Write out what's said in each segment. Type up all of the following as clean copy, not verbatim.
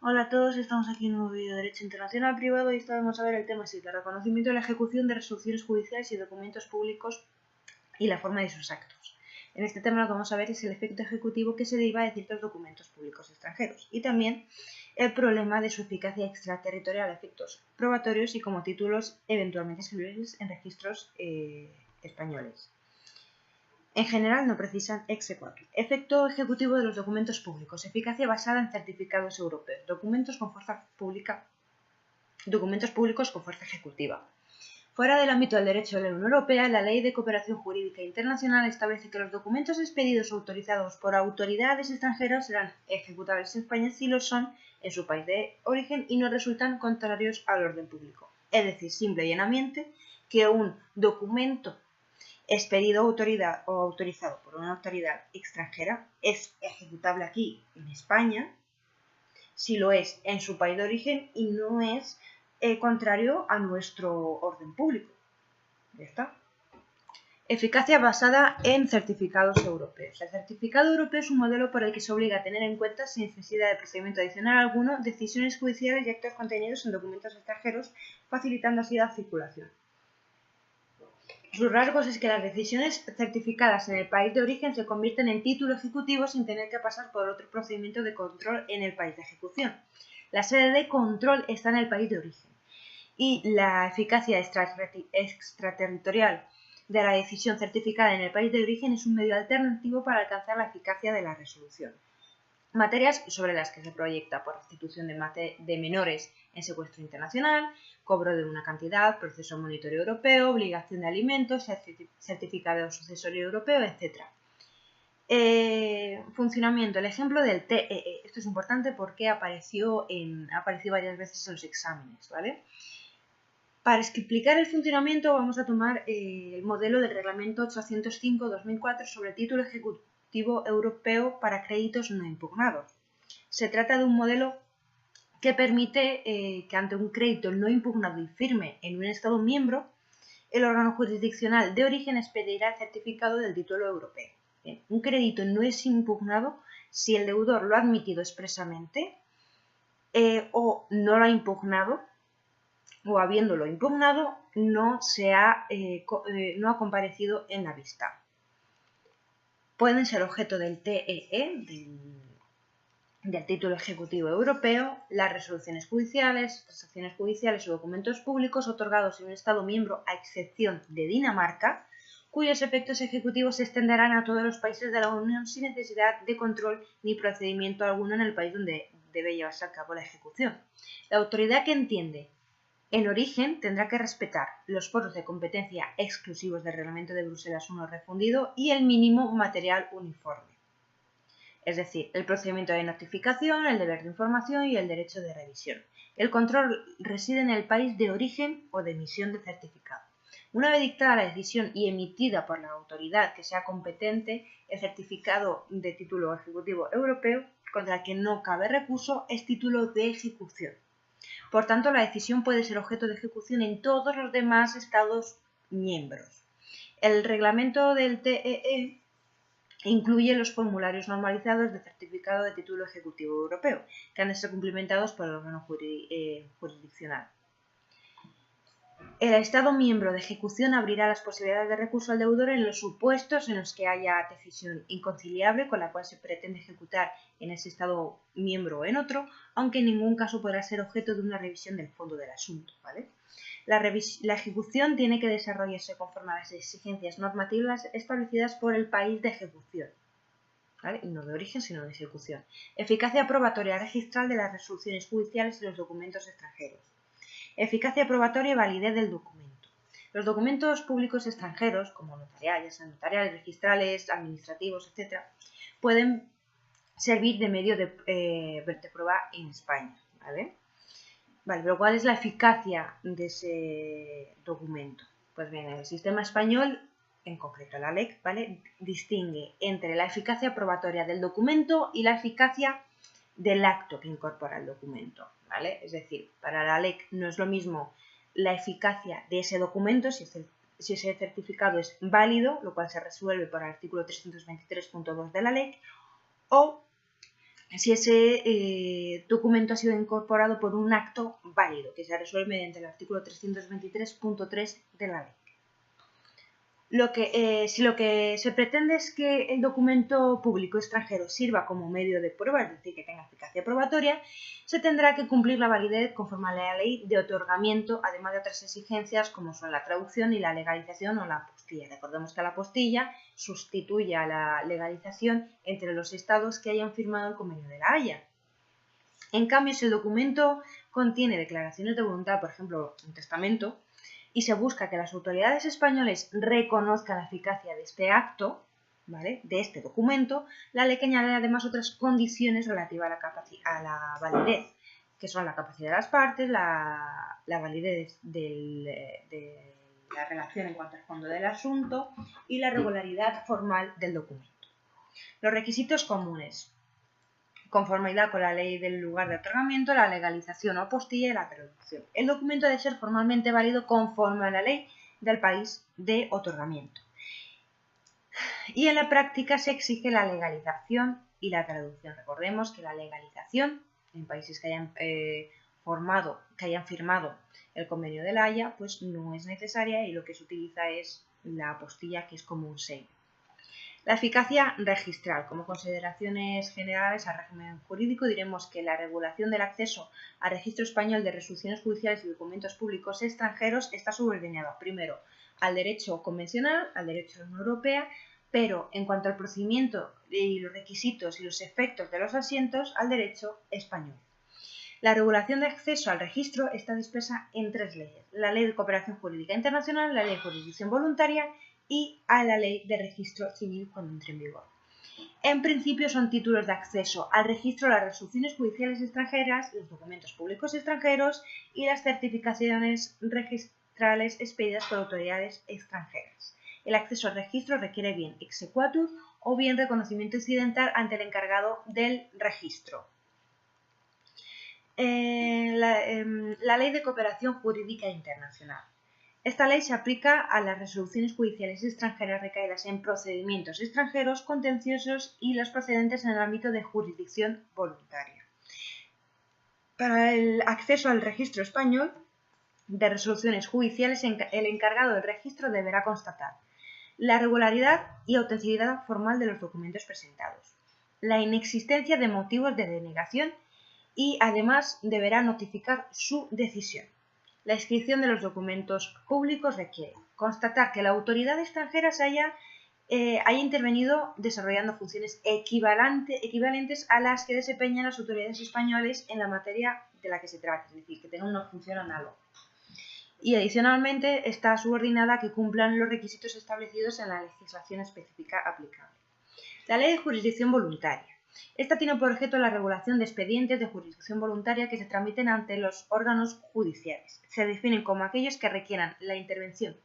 Hola a todos, estamos aquí en un nuevo vídeo de Derecho Internacional Privado y esta vez vamos a ver el tema 7, reconocimiento de la ejecución de resoluciones judiciales y documentos públicos y la forma de sus actos. En este tema lo que vamos a ver es el efecto ejecutivo que se deriva de ciertos documentos públicos extranjeros y también el problema de su eficacia extraterritorial a efectos probatorios y como títulos eventualmente escribibles en registros españoles. En general no precisan exequatur. Efecto ejecutivo de los documentos públicos. Eficacia basada en certificados europeos. Documentos públicos con fuerza ejecutiva. Fuera del ámbito del derecho de la Unión Europea, la Ley de Cooperación Jurídica Internacional establece que los documentos expedidos o autorizados por autoridades extranjeras serán ejecutables en España si lo son en su país de origen y no resultan contrarios al orden público. Es decir, simple y llanamente, que un documento expedido autoridad o autorizado por una autoridad extranjera es ejecutable aquí en España si lo es en su país de origen y no es contrario a nuestro orden público. Ya está. Eficacia basada en certificados europeos. El certificado europeo es un modelo por el que se obliga a tener en cuenta, sin necesidad de procedimiento adicional alguno, decisiones judiciales y actos contenidos en documentos extranjeros, facilitando así la circulación. Sus rasgos es que las decisiones certificadas en el país de origen se convierten en título ejecutivo sin tener que pasar por otro procedimiento de control en el país de ejecución. La sede de control está en el país de origen y la eficacia extraterritorial de la decisión certificada en el país de origen es un medio alternativo para alcanzar la eficacia de la resolución. Materias sobre las que se proyecta por restitución de menores en secuestro internacional, cobro de una cantidad, proceso monitoreo europeo, obligación de alimentos, certificado sucesorio europeo, etc. Funcionamiento. El ejemplo del TEE. Esto es importante porque apareció varias veces en los exámenes, ¿vale? Para explicar el funcionamiento vamos a tomar el modelo del Reglamento 805/2004 sobre el título ejecutivo europeo para créditos no impugnados. Se trata de un modelo que permite que ante un crédito no impugnado y firme en un Estado miembro, el órgano jurisdiccional de origen expedirá el certificado del título europeo. Bien, un crédito no es impugnado si el deudor lo ha admitido expresamente o no lo ha impugnado, o habiéndolo impugnado, no ha comparecido en la vista. Pueden ser objeto del TEE, del título ejecutivo europeo, las resoluciones judiciales, transacciones judiciales o documentos públicos otorgados en un Estado miembro a excepción de Dinamarca, cuyos efectos ejecutivos se extenderán a todos los países de la Unión sin necesidad de control ni procedimiento alguno en el país donde debe llevarse a cabo la ejecución. La autoridad que entiende en origen tendrá que respetar los foros de competencia exclusivos del Reglamento de Bruselas I refundido y el mínimo material uniforme. Es decir, el procedimiento de notificación, el deber de información y el derecho de revisión. El control reside en el país de origen o de emisión de certificado. Una vez dictada la decisión y emitida por la autoridad que sea competente, el certificado de título ejecutivo europeo, contra el que no cabe recurso, es título de ejecución. Por tanto, la decisión puede ser objeto de ejecución en todos los demás Estados miembros. El reglamento del TEE incluye los formularios normalizados de certificado de título ejecutivo europeo, que han de ser cumplimentados por el órgano jurisdiccional. El Estado miembro de ejecución abrirá las posibilidades de recurso al deudor en los supuestos en los que haya decisión inconciliable con la cual se pretende ejecutar en ese Estado miembro o en otro, aunque en ningún caso podrá ser objeto de una revisión del fondo del asunto, ¿vale? La ejecución tiene que desarrollarse conforme a las exigencias normativas establecidas por el país de ejecución, ¿vale? Y no de origen, sino de ejecución. Eficacia probatoria registral de las resoluciones judiciales y los documentos extranjeros. Eficacia probatoria y validez del documento. Los documentos públicos extranjeros, como notariales, registrales, administrativos, etc., pueden servir de medio de prueba en España, ¿vale? Vale, pero ¿cuál es la eficacia de ese documento? Pues bien, el sistema español, en concreto la LEC, ¿vale?, distingue entre la eficacia probatoria del documento y la eficacia del acto que incorpora el documento, ¿vale? Es decir, para la LEC no es lo mismo la eficacia de ese documento, si ese certificado es válido, lo cual se resuelve por el artículo 323.2 de la LEC, o si ese documento ha sido incorporado por un acto válido, que se resuelve mediante el artículo 323.3 de la ley. Si lo que se pretende es que el documento público extranjero sirva como medio de prueba, es decir, que tenga eficacia probatoria, se tendrá que cumplir la validez conforme a la ley de otorgamiento, además de otras exigencias como son la traducción y la legalización o la apostilla. Recordemos que la apostilla sustituye a la legalización entre los estados que hayan firmado el Convenio de la Haya. En cambio, si el documento contiene declaraciones de voluntad, por ejemplo, un testamento, y se busca que las autoridades españolas reconozcan la eficacia de este acto, ¿vale?, de este documento, la ley que añade además otras condiciones relativas a la validez, que son la capacidad de las partes, la validez de la relación en cuanto al fondo del asunto y la regularidad formal del documento. Los requisitos comunes: conformidad con la ley del lugar de otorgamiento, la legalización o apostilla y la traducción. El documento debe ser formalmente válido conforme a la ley del país de otorgamiento. Y en la práctica se exige la legalización y la traducción. Recordemos que la legalización en países que hayan firmado el Convenio de la Haya, pues no es necesaria, y lo que se utiliza es la apostilla, que es como un sello. La eficacia registral. Como consideraciones generales al régimen jurídico, diremos que la regulación del acceso al registro español de resoluciones judiciales y documentos públicos extranjeros está subordinada, primero, al derecho convencional, al derecho de la Unión Europea, pero en cuanto al procedimiento y los requisitos y los efectos de los asientos, al derecho español. La regulación de acceso al registro está dispersa en 3 leyes: la Ley de Cooperación Jurídica Internacional, la Ley de Jurisdicción Voluntaria y a la Ley de Registro Civil cuando entre en vigor. En principio son títulos de acceso al registro las resoluciones judiciales extranjeras, los documentos públicos extranjeros y las certificaciones registrales expedidas por autoridades extranjeras. El acceso al registro requiere bien ex equatur o bien reconocimiento incidental ante el encargado del registro. La Ley de Cooperación Jurídica Internacional. Esta ley se aplica a las resoluciones judiciales extranjeras recaídas en procedimientos extranjeros, contenciosos y los procedentes en el ámbito de jurisdicción voluntaria. Para el acceso al registro español de resoluciones judiciales, el encargado del registro deberá constatar la regularidad y autenticidad formal de los documentos presentados, la inexistencia de motivos de denegación y además deberá notificar su decisión. La inscripción de los documentos públicos requiere constatar que la autoridad extranjera haya intervenido desarrollando funciones equivalentes a las que desempeñan las autoridades españolas en la materia de la que se trata, es decir, que tenga una función análoga. Y adicionalmente está subordinada a que cumplan los requisitos establecidos en la legislación específica aplicable. La Ley de Jurisdicción Voluntaria. Esta tiene por objeto la regulación de expedientes de jurisdicción voluntaria que se tramiten ante los órganos judiciales. Se definen como aquellos que requieran la intervención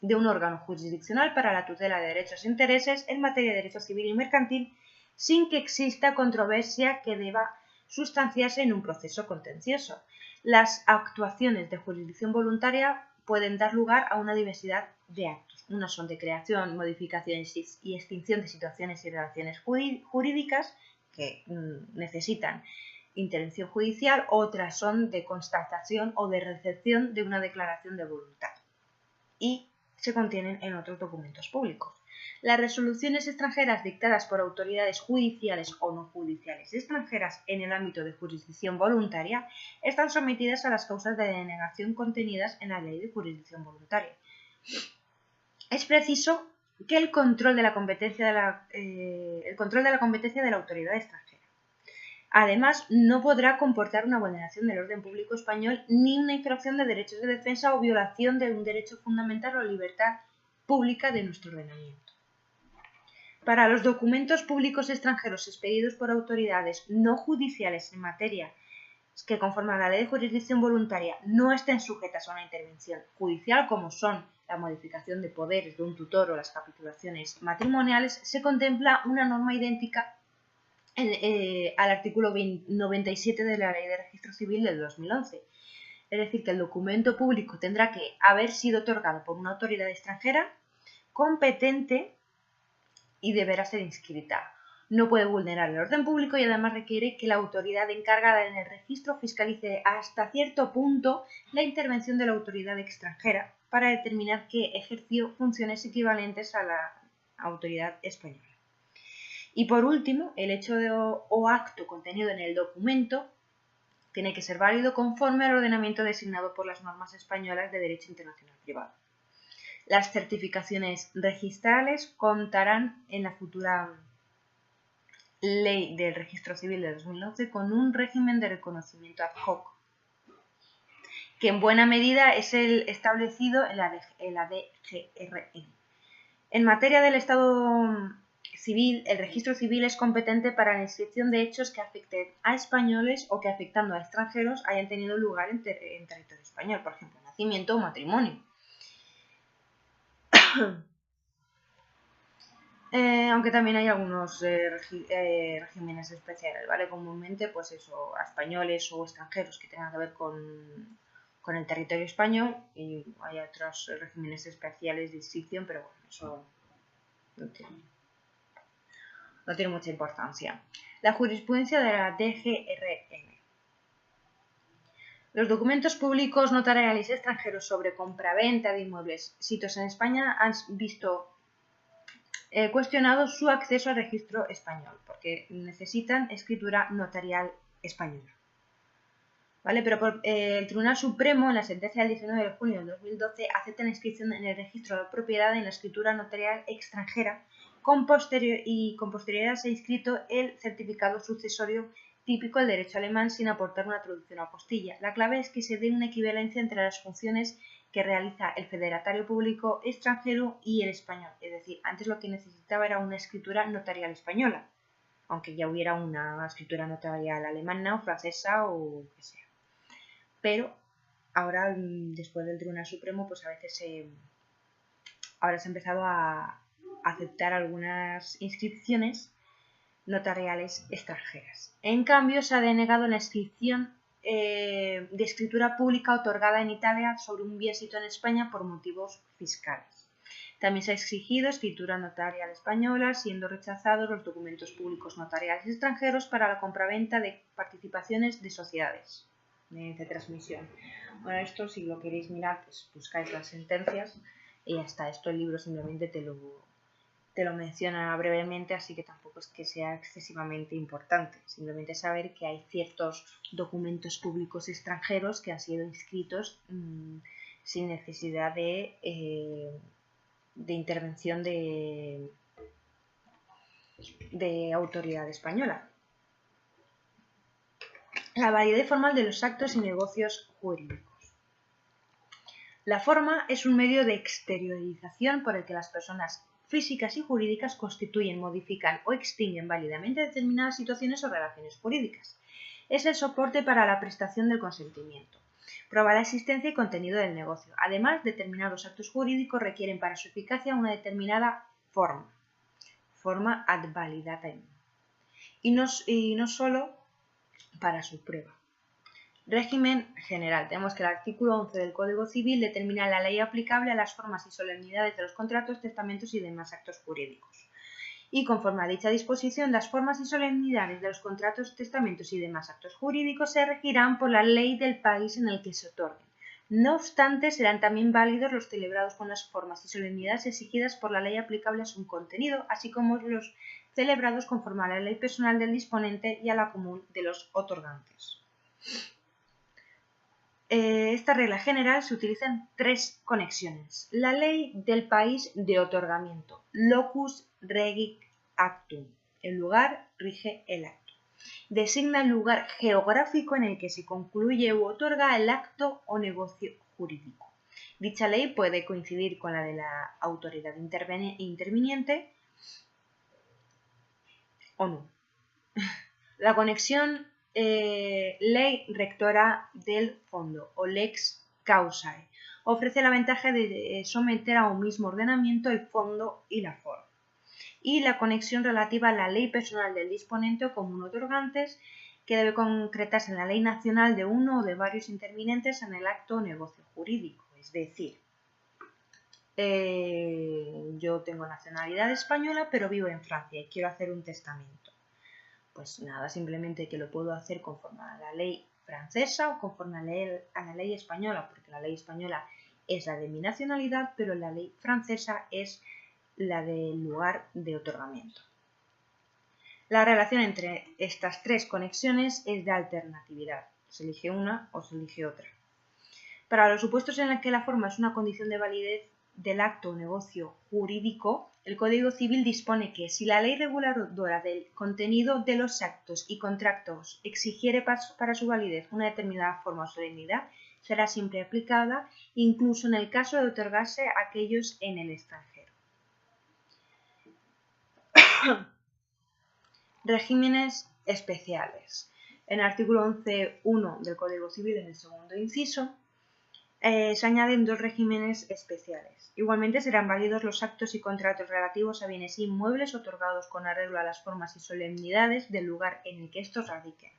de un órgano jurisdiccional para la tutela de derechos e intereses en materia de derecho civil y mercantil, sin que exista controversia que deba sustanciarse en un proceso contencioso. Las actuaciones de jurisdicción voluntaria pueden dar lugar a una diversidad de actos. Unas son de creación, modificación y extinción de situaciones y relaciones jurídicas que necesitan intervención judicial, otras son de constatación o de recepción de una declaración de voluntad y se contienen en otros documentos públicos. Las resoluciones extranjeras dictadas por autoridades judiciales o no judiciales extranjeras en el ámbito de jurisdicción voluntaria están sometidas a las causas de denegación contenidas en la Ley de Jurisdicción Voluntaria. Es preciso que el control de la competencia de la autoridad extranjera. Además, no podrá comportar una vulneración del orden público español ni una infracción de derechos de defensa o violación de un derecho fundamental o libertad pública de nuestro ordenamiento. Para los documentos públicos extranjeros expedidos por autoridades no judiciales en materia que, conforme a la Ley de Jurisdicción Voluntaria, no estén sujetas a una intervención judicial, como son la modificación de poderes de un tutor o las capitulaciones matrimoniales, se contempla una norma idéntica al artículo 97 de la Ley de Registro Civil del 2011. Es decir, que el documento público tendrá que haber sido otorgado por una autoridad extranjera competente y deberá ser inscrita. no puede vulnerar el orden público y además requiere que la autoridad encargada en el registro fiscalice hasta cierto punto la intervención de la autoridad extranjera para determinar que ejerció funciones equivalentes a la autoridad española. Y por último, el hecho o acto contenido en el documento tiene que ser válido conforme al ordenamiento designado por las normas españolas de derecho internacional privado. Las certificaciones registrales contarán en la futura Ley del Registro Civil de 2011 con un régimen de reconocimiento ad hoc, que en buena medida es el establecido en la DGRN. En materia del Estado civil, el registro civil es competente para la inscripción de hechos que afecten a españoles o que afectando a extranjeros hayan tenido lugar en territorio español, por ejemplo, nacimiento o matrimonio. Aunque también hay algunos regímenes especiales, ¿vale? Comúnmente, pues eso, a españoles o extranjeros que tengan que ver con el territorio español, y hay otros regímenes especiales de inscripción, pero bueno, eso no tiene mucha importancia. La jurisprudencia de la DGRN. Los documentos públicos notariales extranjeros sobre compraventa de inmuebles sitios en España han visto cuestionado su acceso al registro español, porque necesitan escritura notarial española. ¿Vale? Pero el Tribunal Supremo, en la sentencia del 19 de junio de 2012, acepta la inscripción en el registro de propiedad en la escritura notarial extranjera con posterioridad se ha inscrito el certificado sucesorio típico del derecho alemán sin aportar una traducción o apostilla. La clave es que se dé una equivalencia entre las funciones que realiza el federatario público extranjero y el español. Es decir, antes lo que necesitaba era una escritura notarial española, aunque ya hubiera una escritura notarial alemana o francesa o que sea. Pero ahora, después del Tribunal Supremo, pues a veces ahora se ha empezado a aceptar algunas inscripciones notariales extranjeras. En cambio, se ha denegado la inscripción de escritura pública otorgada en Italia sobre un bien situado en España por motivos fiscales. También se ha exigido escritura notarial española, siendo rechazados los documentos públicos notariales extranjeros para la compraventa de participaciones de sociedades de transmisión. Bueno, esto si lo queréis mirar, pues buscáis las sentencias y hasta esto el libro simplemente te lo menciona brevemente, así que tampoco es que sea excesivamente importante. Simplemente saber que hay ciertos documentos públicos extranjeros que han sido inscritos sin necesidad de intervención de autoridad española. La validez formal de los actos y negocios jurídicos. La forma es un medio de exteriorización por el que las personas físicas y jurídicas constituyen, modifican o extinguen válidamente determinadas situaciones o relaciones jurídicas. Es el soporte para la prestación del consentimiento. Prueba la existencia y contenido del negocio. Además, determinados actos jurídicos requieren para su eficacia una determinada forma ad validatem, y no solo para su prueba. Régimen general. Tenemos que el artículo 11 del Código Civil determina la ley aplicable a las formas y solemnidades de los contratos, testamentos y demás actos jurídicos. Y conforme a dicha disposición, las formas y solemnidades de los contratos, testamentos y demás actos jurídicos se regirán por la ley del país en el que se otorguen. No obstante, serán también válidos los celebrados con las formas y solemnidades exigidas por la ley aplicable a su contenido, así como los celebrados conforme a la ley personal del disponente y a la común de los otorgantes. Esta regla general se utiliza en 3 conexiones. La ley del país de otorgamiento. Locus regit actum. El lugar rige el acto. Designa el lugar geográfico en el que se concluye u otorga el acto o negocio jurídico. Dicha ley puede coincidir con la de la autoridad interviniente o no. La conexión ley rectora del fondo o lex causae ofrece la ventaja de someter a un mismo ordenamiento el fondo y la forma. Y la conexión relativa a la ley personal del disponente o común otorgantes, que debe concretarse en la ley nacional de uno o de varios intervinientes en el acto o negocio jurídico. Es decir, yo tengo nacionalidad española pero vivo en Francia y quiero hacer un testamento. Pues nada, simplemente que lo puedo hacer conforme a la ley francesa o conforme a la ley española, porque la ley española es la de mi nacionalidad, pero la ley francesa es la del lugar de otorgamiento. La relación entre estas tres conexiones es de alternatividad. Se elige una o se elige otra. Para los supuestos en los que la forma es una condición de validez del acto o negocio jurídico, el Código Civil dispone que si la ley reguladora del contenido de los actos y contratos exigiere para su validez una determinada forma o solemnidad, será siempre aplicada, incluso en el caso de otorgarse aquellos en el extranjero. Regímenes especiales. En el artículo 11.1 del Código Civil, en el segundo inciso, se añaden dos regímenes especiales. Igualmente serán válidos los actos y contratos relativos a bienes inmuebles otorgados con arreglo a las formas y solemnidades del lugar en el que estos radiquen.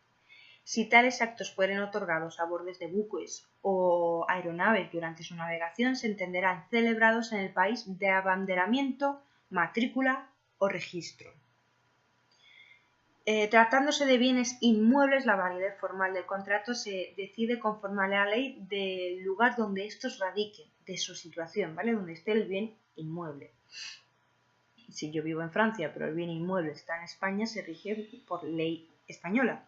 Si tales actos fueren otorgados a bordes de buques o aeronaves durante su navegación, se entenderán celebrados en el país de abanderamiento, matrícula o registro. Tratándose de bienes inmuebles, la validez formal del contrato se decide conforme a la ley del lugar donde estos radiquen, de su situación, ¿vale? Donde esté el bien inmueble. Si yo vivo en Francia, pero el bien inmueble está en España, se rige por ley española.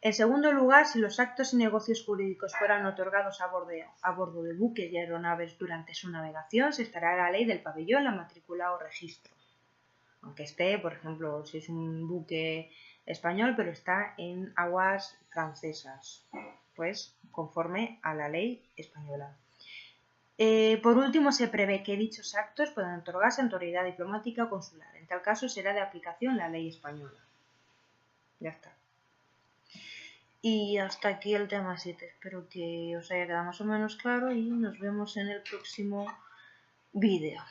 En segundo lugar, si los actos y negocios jurídicos fueran otorgados a bordo de buques y aeronaves durante su navegación, se estará la ley del pabellón, la matrícula o registro. Aunque esté, por ejemplo, si es un buque español, pero está en aguas francesas, pues conforme a la ley española. Por último, se prevé que dichos actos puedan otorgarse a autoridad diplomática o consular. En tal caso, será de aplicación la ley española. Ya está. Y hasta aquí el tema 7. Espero que os haya quedado más o menos claro y nos vemos en el próximo vídeo.